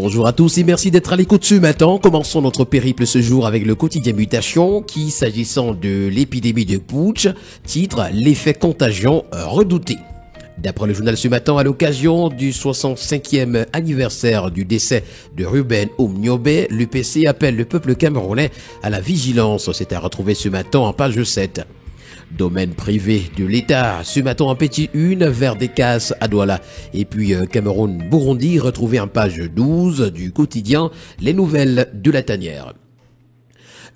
Bonjour à tous et merci d'être à l'écoute ce matin. Commençons notre périple ce jour avec le quotidien Mutation qui, s'agissant de l'épidémie de putsch, titre « L'effet contagion redouté ». D'après le journal ce matin, à l'occasion du 65e anniversaire du décès de Ruben Omniobé, l'UPC appelle le peuple camerounais à la vigilance. C'est à retrouver ce matin en page 7. Domaine privé de l'État, ce matin en petite une vers des casses à Douala. Et puis Cameroun-Burundi, retrouvé en page 12 du quotidien Les Nouvelles de la Tanière.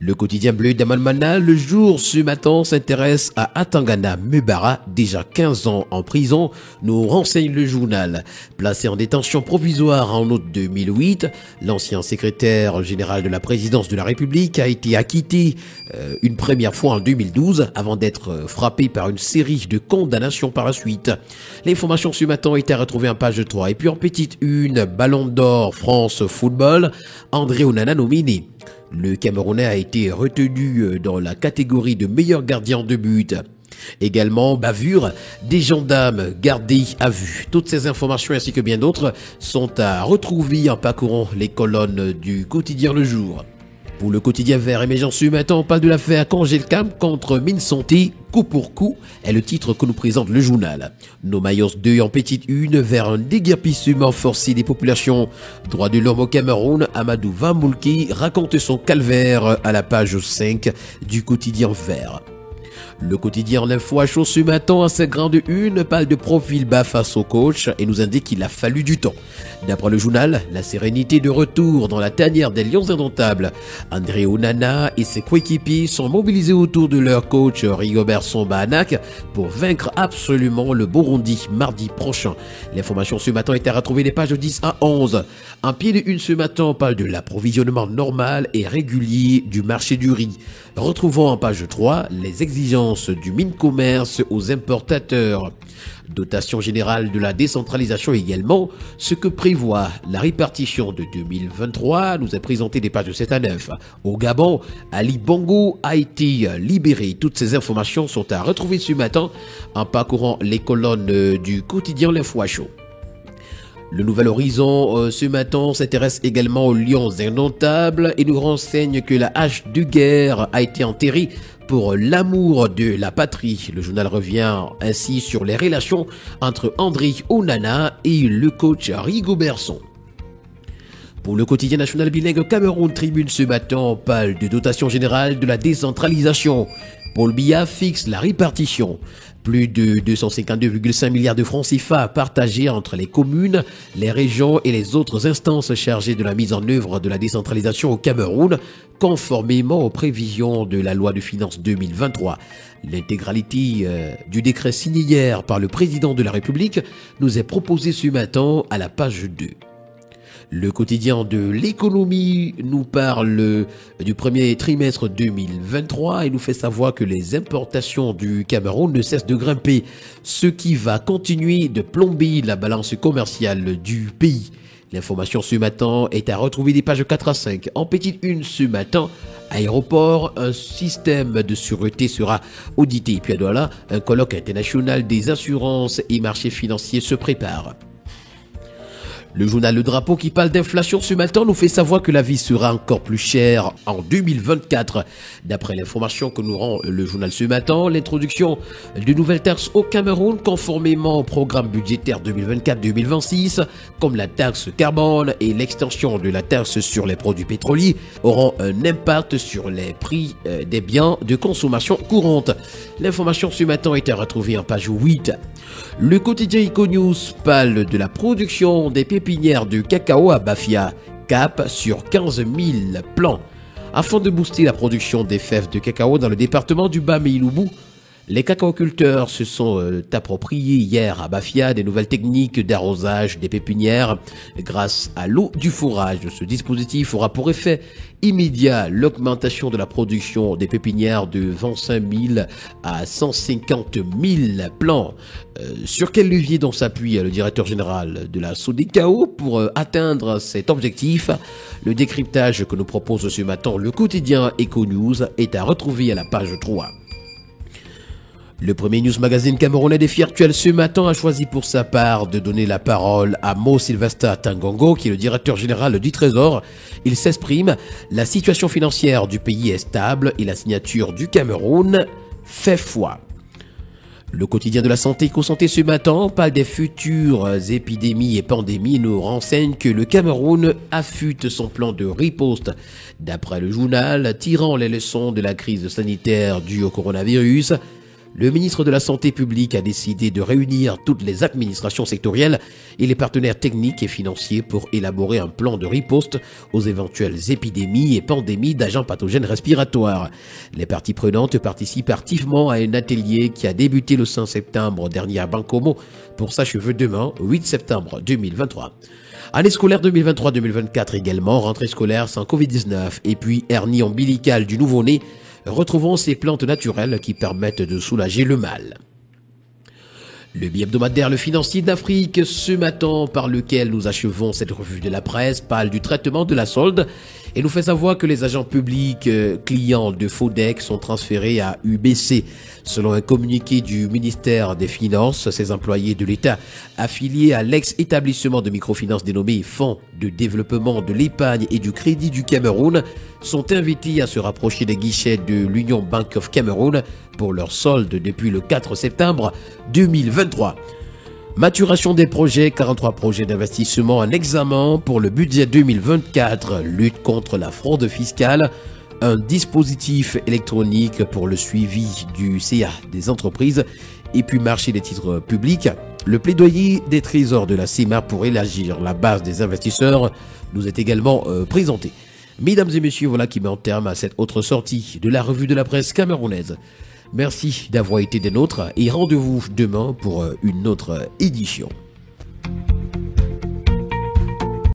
Le quotidien bleu d'Amalmana, le jour ce matin s'intéresse à Atangana Mubara, déjà 15 ans en prison, nous renseigne le journal. Placé en détention provisoire en août 2008, l'ancien secrétaire général de la présidence de la République a été acquitté une première fois en 2012 avant d'être frappé par une série de condamnations par la suite. L'information ce matin est à retrouver en page 3. Et puis en petite une, Ballon d'Or France Football, André Onana nominé. Le Camerounais a été retenu dans la catégorie de meilleur gardien de but. Également, bavure, des gendarmes gardés à vue. Toutes ces informations ainsi que bien d'autres sont à retrouver en parcourant les colonnes du quotidien Le Jour. Pour le quotidien vert émergence ce matin, on parle de l'affaire Congelcam contre Minsanté, coup pour coup, est le titre que nous présente le journal. Nos Mayos 2 en petite une vers un déguerpissement forcé des populations. Droits de l'homme au Cameroun, Amadou Vamoulki raconte son calvaire à la page 5 du quotidien vert. Le quotidien L'Info à chaud ce matin à sa grande une parle de profil bas face au coach et nous indique qu'il a fallu du temps. D'après le journal, la sérénité de retour dans la tanière des Lions indomptables. André Onana et ses coéquipiers sont mobilisés autour de leur coach Rigobert Song-Bahanak pour vaincre absolument le Burundi mardi prochain. L'information ce matin est à retrouver les pages 10 à 11. En pied de une ce matin, on parle de l'approvisionnement normal et régulier du marché du riz. Retrouvons en page 3 les exigences du Mine-Commerce aux importateurs. Dotation générale de la décentralisation également, ce que prévoit la répartition de 2023 nous est présenté des pages 7 à 9. Au Gabon, Ali Bongo a été libéré. Toutes ces informations sont à retrouver ce matin en parcourant les colonnes du quotidien L'Info à chaud. Le Nouvel Horizon ce matin s'intéresse également aux Lions indomptables et nous renseigne que la hache de guerre a été enterrée pour l'amour de la patrie. Le journal revient ainsi sur les relations entre André Onana et le coach Rigobert Song. Pour le quotidien national bilingue Cameroun Tribune ce matin, on parle de dotation générale de la décentralisation. Paul Biya fixe la répartition. Plus de 252,5 milliards de francs CFA partagés entre les communes, les régions et les autres instances chargées de la mise en œuvre de la décentralisation au Cameroun, conformément aux prévisions de la loi de finances 2023. L'intégralité du décret signé hier par le président de la République nous est proposée ce matin à la page 2. Le quotidien de l'économie nous parle du premier trimestre 2023 et nous fait savoir que les importations du Cameroun ne cessent de grimper, ce qui va continuer de plomber la balance commerciale du pays. L'information ce matin est à retrouver des pages 4 à 5. En petite une ce matin, aéroport, un système de sûreté sera audité. Et puis à Douala, un colloque international des assurances et marchés financiers se prépare. Le journal Le Drapeau qui parle d'inflation ce matin nous fait savoir que la vie sera encore plus chère en 2024. D'après l'information que nous rend le journal ce matin, l'introduction de nouvelles taxes au Cameroun conformément au programme budgétaire 2024-2026, comme la taxe carbone et l'extension de la taxe sur les produits pétroliers, auront un impact sur les prix des biens de consommation courante. L'information ce matin est à retrouver en page 8. Le quotidien Econews parle de la production des pépinières de cacao à Bafia, cap sur 15 000 plants. Afin de booster la production des fèves de cacao dans le département du Bas-Meiloubou, les cacaoculteurs se sont appropriés hier à Bafia des nouvelles techniques d'arrosage des pépinières grâce à l'eau du fourrage. Ce dispositif aura pour effet immédiat l'augmentation de la production des pépinières de 25 000 à 150 000 plants. Sur quel levier dont s'appuie le directeur général de la SODECAO pour atteindre cet objectif? Le décryptage que nous propose ce matin le quotidien Econews est à retrouver à la page 3. Le premier news magazine camerounais Défi Actuel ce matin a choisi pour sa part de donner la parole à Mo Sylvester Tangongo, qui est le directeur général du Trésor. Il s'exprime: la situation financière du pays est stable et la signature du Cameroun fait foi. Le quotidien de la santé Éco-Santé ce matin parle des futures épidémies et pandémies et nous renseigne que le Cameroun affûte son plan de riposte. D'après le journal, tirant les leçons de la crise sanitaire due au coronavirus, le ministre de la Santé publique a décidé de réunir toutes les administrations sectorielles et les partenaires techniques et financiers pour élaborer un plan de riposte aux éventuelles épidémies et pandémies d'agents pathogènes respiratoires. Les parties prenantes participent activement à un atelier qui a débuté le 5 septembre dernier à Bankomo pour s'achever demain, 8 septembre 2023. Année scolaire 2023-2024 également, rentrée scolaire sans Covid-19 et puis hernie ombilicale du nouveau-né. Retrouvons ces plantes naturelles qui permettent de soulager le mal. Le bi-hebdomadaire Le Financier d'Afrique, ce matin par lequel nous achevons cette revue de la presse, parle du traitement de la solde et nous fait savoir que les agents publics clients de Fodec sont transférés à UBC. Selon un communiqué du ministère des Finances, ces employés de l'État affiliés à l'ex-établissement de microfinance dénommé Fonds de développement de l'épargne et du crédit du Cameroun sont invités à se rapprocher des guichets de l'Union Bank of Cameroun pour leur solde depuis le 4 septembre 2023. Maturation des projets, 43 projets d'investissement en examen pour le budget 2024, lutte contre la fraude fiscale, un dispositif électronique pour le suivi du CA des entreprises et puis marché des titres publics. Le plaidoyer des trésors de la CEMA pour élargir la base des investisseurs nous est également présenté. Mesdames et messieurs, voilà qui met en terme à cette autre sortie de la revue de la presse camerounaise. Merci d'avoir été des nôtres et rendez-vous demain pour une autre édition.